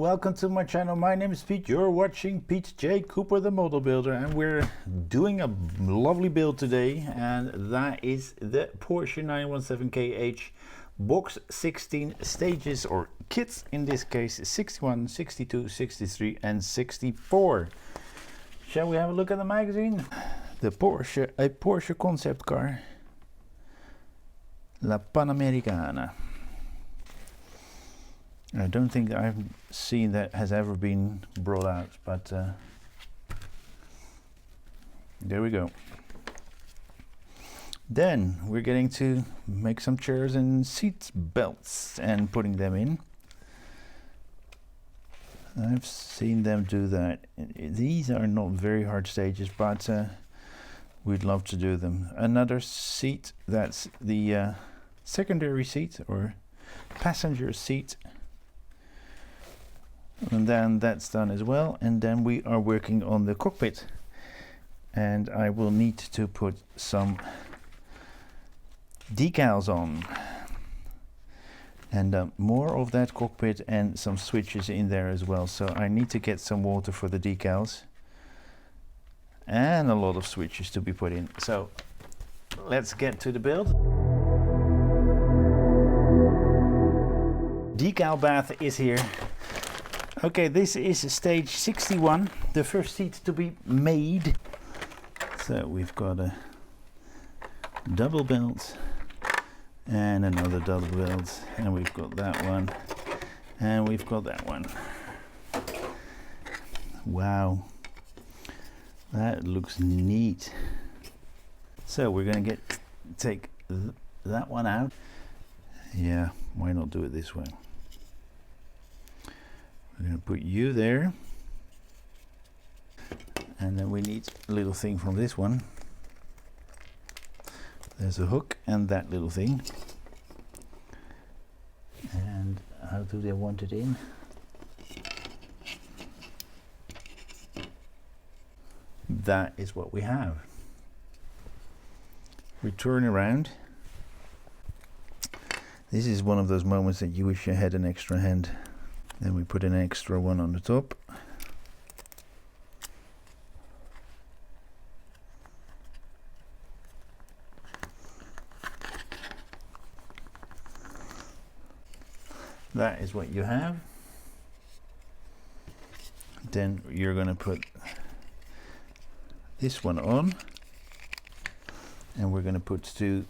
welcome to my channel. My name is Pete. You're watching Pete J. Cooper the Model Builder, and we're doing a lovely build today, and that is the Porsche 917KH box 16 stages, or kits in this case, 61, 62, 63 and 64. Shall we have a look at the magazine? The Porsche, a Porsche concept car, La Panamericana. I don't think I've seen that has ever been brought out, but there we go. Then we're getting to make some chairs and seat belts and putting them in. I've seen them do that. These are not very hard stages, but we'd love to do them. Another seat, that's the secondary seat or passenger seat. And then that's done as well, and then we are working on the cockpit, and I will need to put some decals on, and more of that cockpit and some switches in there as well. So I need to get some water for the decals and a lot of switches to be put in. So let's get to the build. Decal bath is here. Okay, this is stage 61, the first seat to be made. So we've got a double belt and another double belt, and we've got that one, and we've got that one. Wow, that looks neat. So we're gonna take that one out. Yeah, why not do it this way? We're going to put you there, and then we need a little thing from this one. There's a hook and that little thing. And how do they want it in? That is what we have. We turn around. This is one of those moments that you wish you had an extra hand. Then we put an extra one on the top. That is what you have. Then you're going to put this one on, and we're going to put two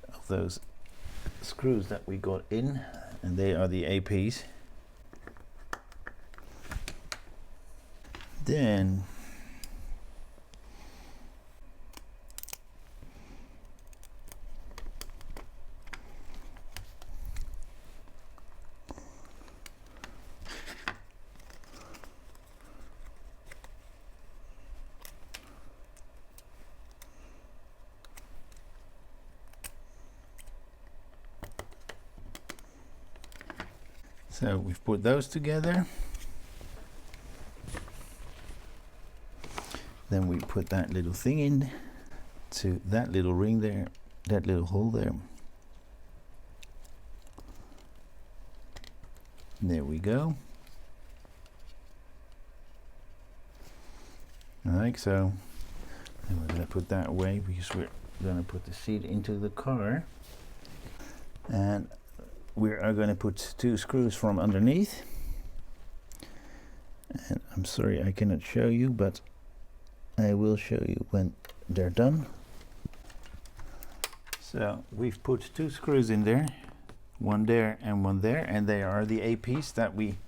of those screws that we got in, and they are the APs. Then so we've put those together. Then we put that little thing in to that little ring there, that little hole there. There we go. Like so. And we're going to put that away because we're going to put the seat into the car. And we are going to put two screws from underneath, and I'm sorry I cannot show you, but I will show you when they're done. So we've put two screws in there, one there and one there, and they are the APs that we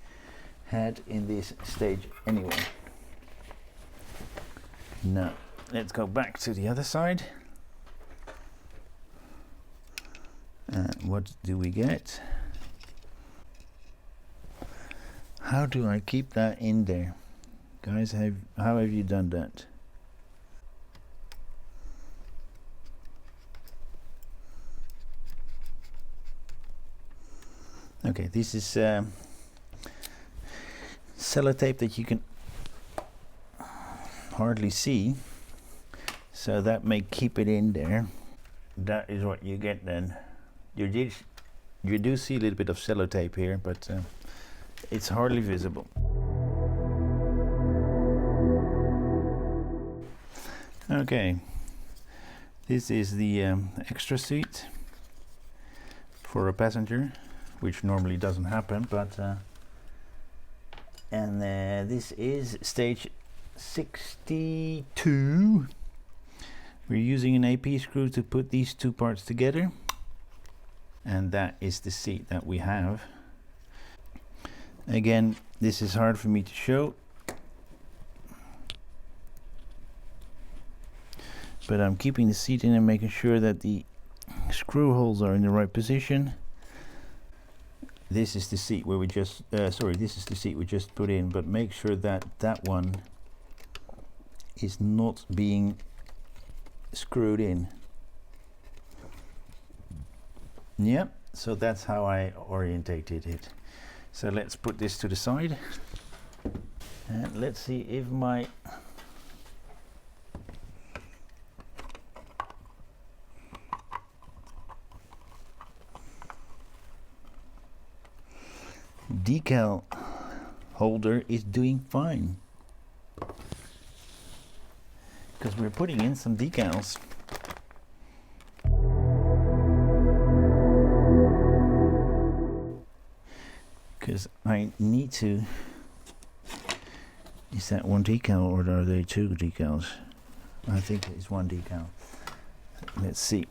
had in this stage anyway. Now let's go back to the other side. What do we get? How do I keep that in there? Guys, how have you done that? Okay, this is sellotape that you can hardly see, so that may keep it in there. That is what you get then. You do see a little bit of sellotape here, but it's hardly visible. Okay, this is the extra seat for a passenger, which normally doesn't happen, but and this is stage 62. We're using an AP screw to put these two parts together, and that is the seat that we have. Again, this is hard for me to show, but I'm keeping the seat in and making sure that the screw holes are in the right position. This is the seat where we just this is the seat we just put in, but make sure that that one is not being screwed in. Yep, so that's how I orientated it. So let's put this to the side and let's see if my decal holder is doing fine, because we're putting in some decals. Because I need to. Is that one decal or are they two decals? I think it's one decal. Let's see.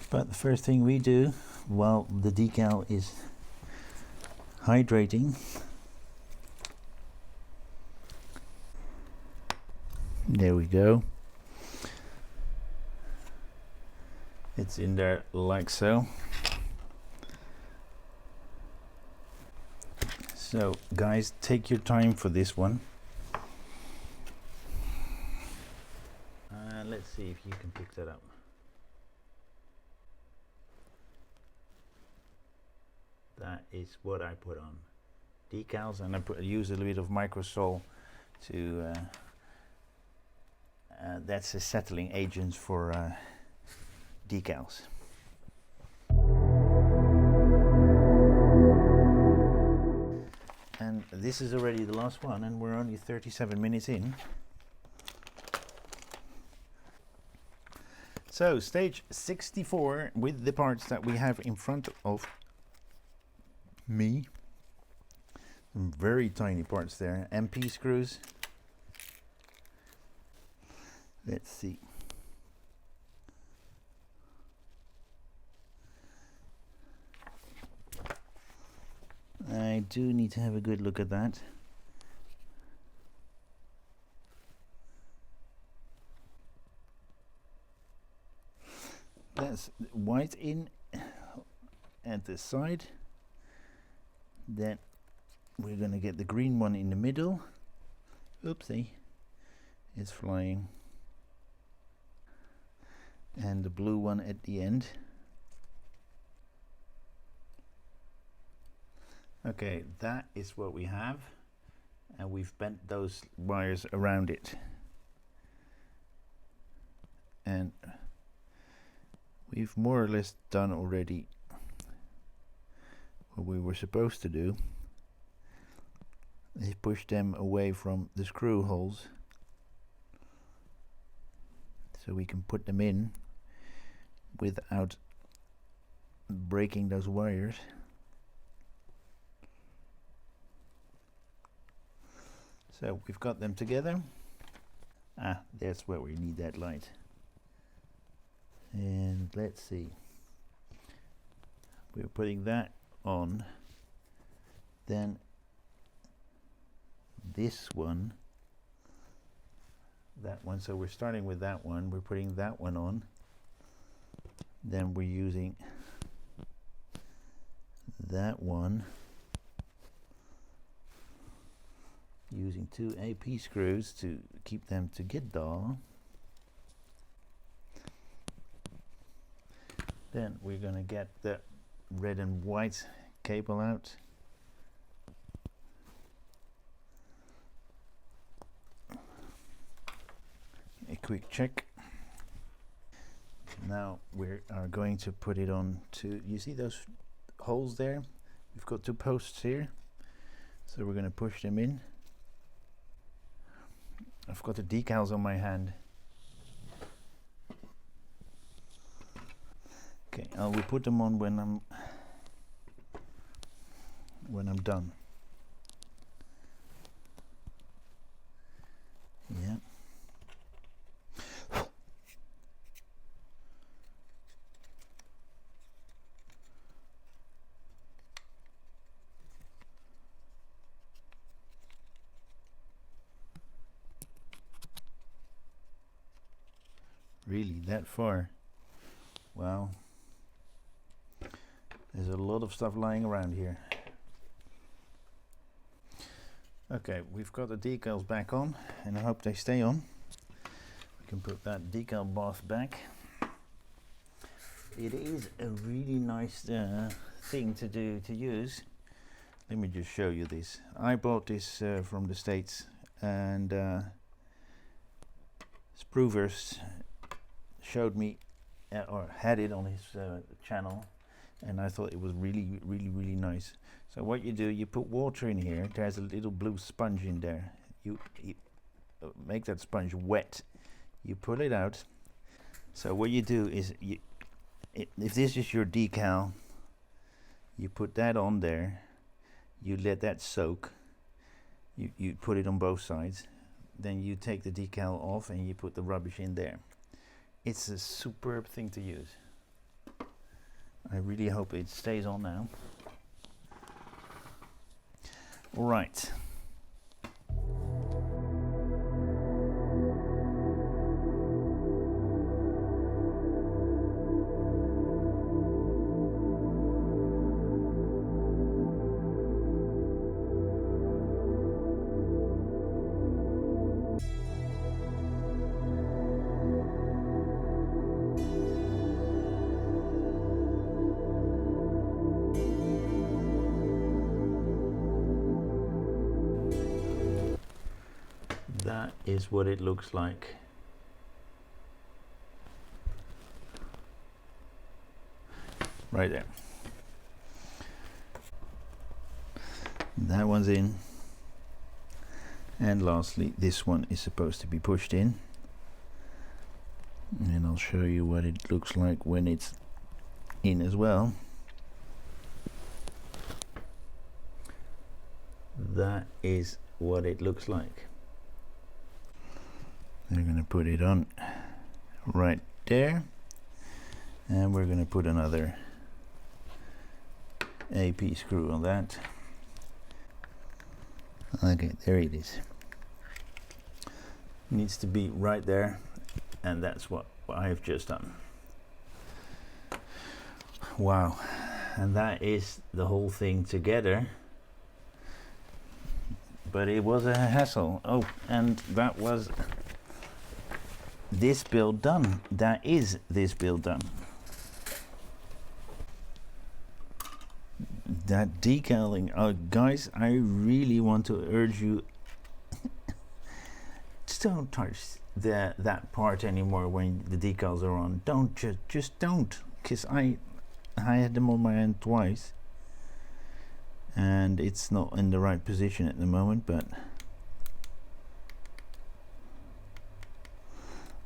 But the first thing we do while the decal is hydrating, there we go. It's in there like so. So guys, take your time for this one. Let's see if you can pick that up. That is what I put on. Decals, and I use a little bit of Microsol to that's a settling agent for decals. And this is already the last one, and we're only 37 minutes in. So stage 64 with the parts that we have in front of me. Some very tiny parts there. MP screws. Let's see. I do need to have a good look at that. That's white in at the side. Then we're going to get the green one in the middle. Oopsie, it's flying. And the blue one at the end. Okay, that is what we have, and we've bent those wires around it, and we've more or less done already what we were supposed to do, is push them away from the screw holes so we can put them in without breaking those wires. So we've got them together. That's where we need that light. And let's see. We're putting that on. Then this one, that one. So we're starting with that one. We're putting that one on. Then we're using that one. Using two AP screws to keep them together. Then we're going to get the red and white cable out. A quick check. Now we are going to put it on to, you see those holes there? we've got 2 posts here, so we're going to push them in. I've got the decals on my hand. Okay, I will put them on when I'm done. Yeah. Really, that far? Wow. There's a lot of stuff lying around here. Okay, we've got the decals back on, and I hope they stay on. We can put that decal bath back. It is a really nice thing to use. Let me just show you this. I bought this from the States, and Spruvers showed me or had it on his channel, and I thought it was really nice. So what you do, you put water in here. There's a little blue sponge in there. You make that sponge wet. You pull it out. So what you do is, if this is your decal, you put that on there. You let that soak. You put it on both sides. Then you take the decal off and you put the rubbish in there. It's a superb thing to use. I really hope it stays on now. All right. That is what it looks like. Right there. That one's in. And lastly, this one is supposed to be pushed in. And I'll show you what it looks like when it's in as well. That is what it looks like. They're going to put it on right there, and we're going to put another AP screw on that. Okay, there it is. Needs to be right there, and that's what I have just done. Wow, and that is the whole thing together. But it was a hassle. Oh, and that was this build done. That is this build done. That decaling, guys, I really want to urge you, just don't touch that part anymore when the decals are on. Don't, just don't, because I had them on my hand twice, and it's not in the right position at the moment, but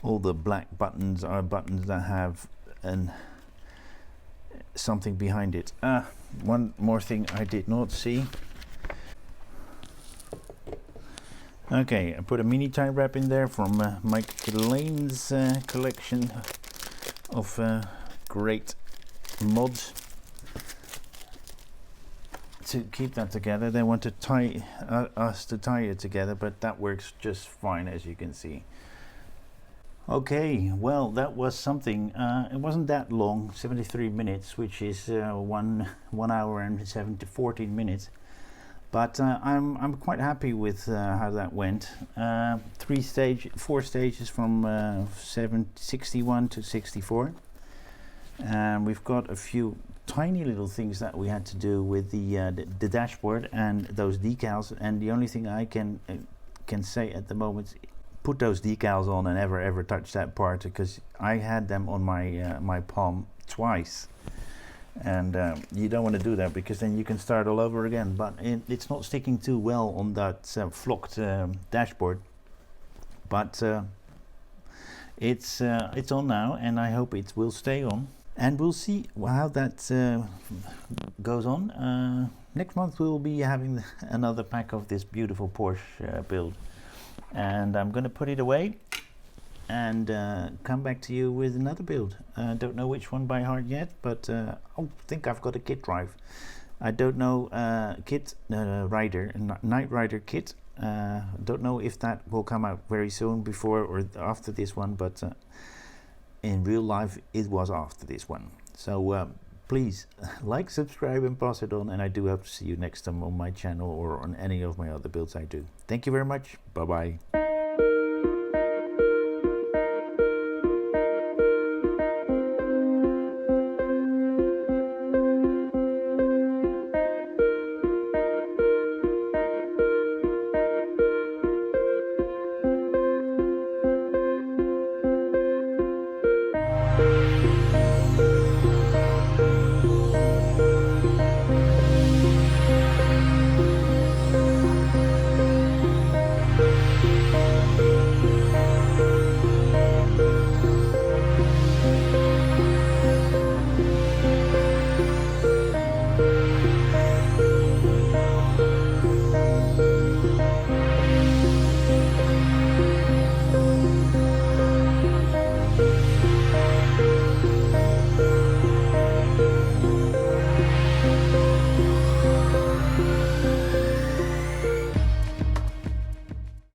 all the black buttons are buttons that have something behind it. One more thing I did not see. Okay, I put a mini tie wrap in there from Mike Lane's collection of great mods to keep that together. They want to tie us to tie it together, but that works just fine, as you can see. Okay, well, that was something. It wasn't that long, 73 minutes, which is 1 hour and 14 minutes. But I'm quite happy with how that went. 4 stages from 61 to 64. And we've got a few tiny little things that we had to do with the dashboard and those decals. And the only thing I can say at the moment, put those decals on and ever touch that part, because I had them on my my palm twice, and you don't want to do that because then you can start all over again. But it's not sticking too well on that flocked dashboard, but it's on now, and I hope it will stay on, and we'll see how that goes on. Next month we'll be having another pack of this beautiful Porsche build, and I'm gonna put it away and come back to you with another build. Don't know which one by heart yet, but I think I've got a kit drive. I don't know kit rider, Knight Rider kit. Don't know if that will come out very soon, before or after this one, but in real life it was after this one. So please like, subscribe and pass it on, and I do hope to see you next time on my channel or on any of my other builds I do. Thank you very much. Bye bye.